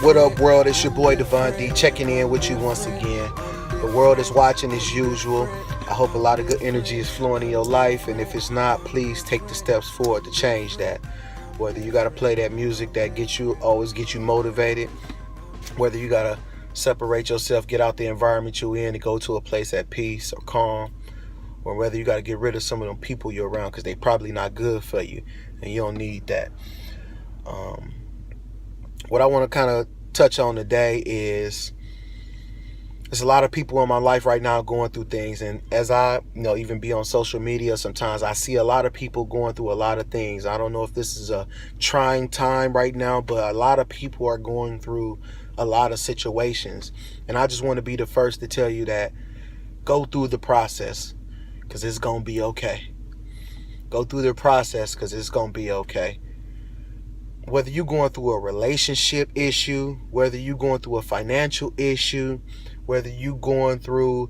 What up, world? It's your boy Devon D checking in with you once again. The world is watching as usual. I hope a lot of good energy is flowing in your life, and if it's not, please take the steps forward to change that. Whether you gotta play that music that always gets you motivated, whether you gotta separate yourself, get out the environment you're in, and go to a place at peace or calm, or whether you gotta get rid of some of them people you're around because they probably not good for you, and you don't need that. What I want to kind of touch on today is there's a lot of people in my life right now going through things, and as I even be on social media, sometimes I see a lot of people going through a lot of things. I don't know if this is a trying time right now, but a lot of people are going through a lot of situations, and I just want to be the first to tell you that go through the process because it's gonna be okay. Go through the process because it's gonna be okay. Whether you're going through a relationship issue, whether you're going through a financial issue, whether you're going through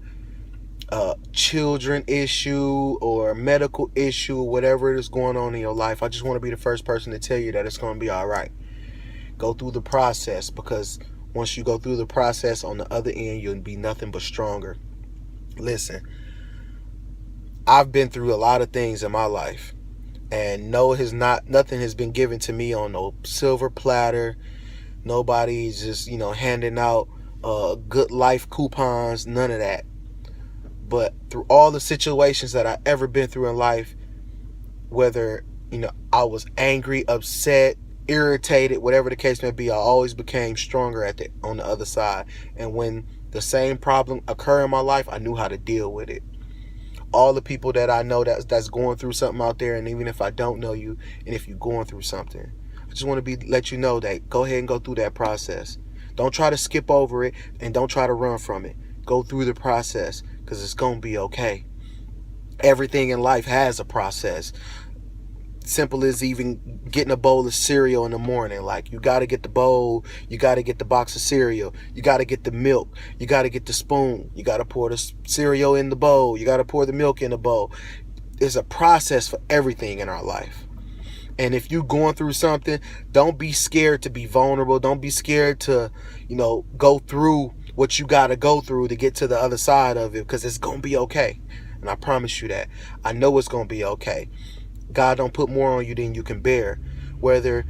a children issue or a medical issue, whatever is going on in your life, I just want to be the first person to tell you that it's going to be all right. Go through the process, because once you go through the process, on the other end, you'll be nothing but stronger. Listen, I've been through a lot of things in my life. And nothing has been given to me on no silver platter. Nobody's just, handing out good life coupons, none of that. But through all the situations that I ever been through in life, whether, I was angry, upset, irritated, whatever the case may be, I always became stronger on the other side. And when the same problem occurred in my life, I knew how to deal with it. All the people that I know that's going through something out there, and even if I don't know you, and if you're going through something, I just want to let you know that go ahead and go through that process. Don't try to skip over it, and don't try to run from it. Go through the process, because it's going to be okay. Everything in life has a process. Simple as even getting a bowl of cereal in the morning. Like, you got to get the bowl, you got to get the box of cereal, you got to get the milk, you got to get the spoon, you got to pour the cereal in the bowl, you got to pour the milk in the bowl. There's a process for everything in our life. And if you're going through something, don't be scared to be vulnerable. Don't be scared to, go through what you got to go through to get to the other side of it, because it's going to be okay. And I promise you that. I know it's going to be okay. God don't put more on you than you can bear. Whether,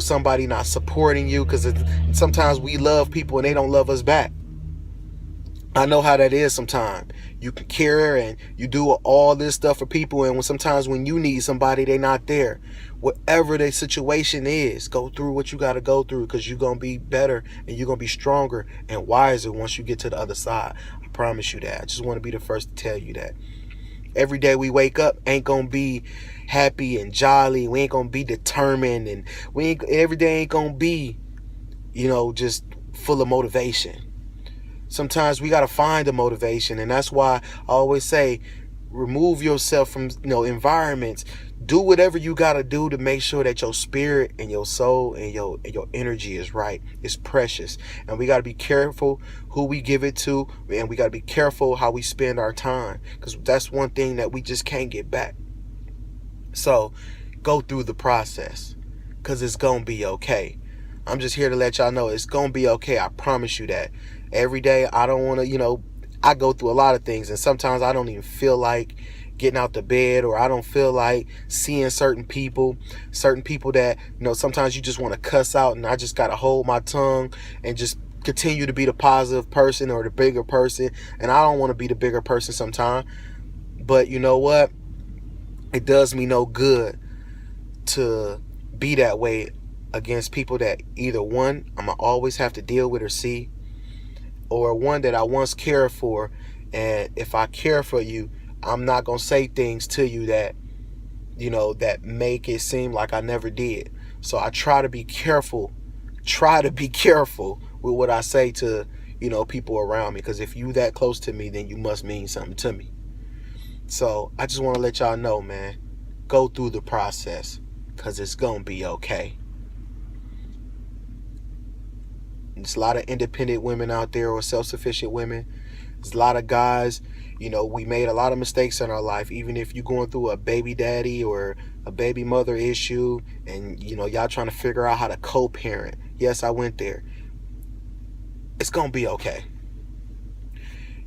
somebody not supporting you, because sometimes we love people and they don't love us back. I know how that is sometimes. You can care and you do all this stuff for people, and sometimes when you need somebody, they're not there. Whatever the situation is, go through what you got to go through, because you're going to be better and you're going to be stronger and wiser once you get to the other side. I promise you that. I just want to be the first to tell you that. Every day we wake up ain't gonna be happy and jolly. We ain't gonna be determined, and every day ain't gonna be, just full of motivation. Sometimes we gotta find the motivation, and that's why I always say, remove yourself from environments. Do whatever you gotta do to make sure that your spirit and your soul and your energy is right. It's precious, and we gotta be careful who we give it to, and we gotta be careful how we spend our time, because that's one thing that we just can't get back. So go through the process, because it's gonna be okay. I'm just here to let y'all know it's gonna be okay. I promise you that. Every day I don't want to, I go through a lot of things, and sometimes I don't even feel like getting out the bed, or I don't feel like seeing certain people that, sometimes you just want to cuss out, and I just got to hold my tongue and just continue to be the positive person or the bigger person. And I don't want to be the bigger person sometimes, but you know what? It does me no good to be that way against people that either one, I'm going to always have to deal with or see, or one that I once cared for. And if I care for you, I'm not going to say things to you that, that make it seem like I never did. So I try to be careful with what I say to, people around me, because if you that close to me, then you must mean something to me. So I just want to let y'all know, man, go through the process, because it's going to be okay. There's a lot of independent women out there, or self-sufficient women. There's a lot of guys, we made a lot of mistakes in our life. Even if you're going through a baby daddy or a baby mother issue, and, y'all trying to figure out how to co-parent. Yes, I went there. It's gonna be okay.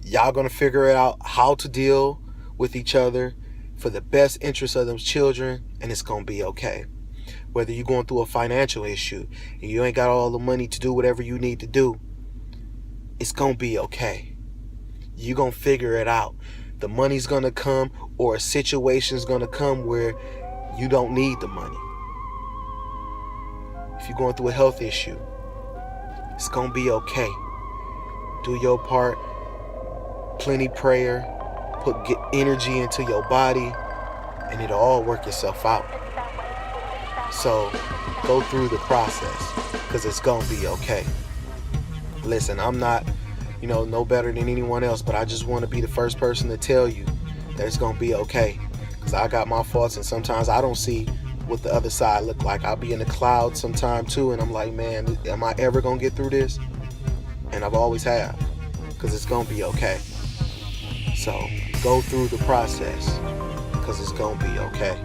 Y'all gonna figure it out how to deal with each other for the best interest of those children, and it's gonna be okay. Whether you're going through a financial issue and you ain't got all the money to do whatever you need to do, it's gonna be okay. You're gonna figure it out. The money's gonna come, or a situation's gonna come where you don't need the money. If you're going through a health issue, it's gonna be okay. Do your part, plenty prayer, get energy into your body, and it'll all work itself out. So go through the process, because it's gonna be okay. Listen, I'm not, no better than anyone else, but I just want to be the first person to tell you that it's gonna be okay. Because I got my faults, and sometimes I don't see what the other side look like. I'll be in the clouds sometime too, and I'm like, man, am I ever gonna get through this? And I've always have, because it's gonna be okay. So go through the process, because it's gonna be okay.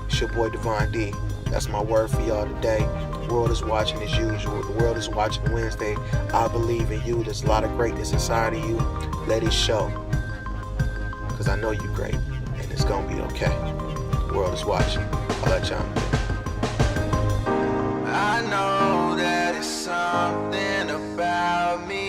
It's your boy Divine D. That's my word for y'all today. The world is watching as usual. The world is watching Wednesday. I believe in you. There's a lot of greatness inside of you. Let it show, because I know you're great, and it's gonna be okay. The world is watching. I'll let y'all know. I know that it's something about me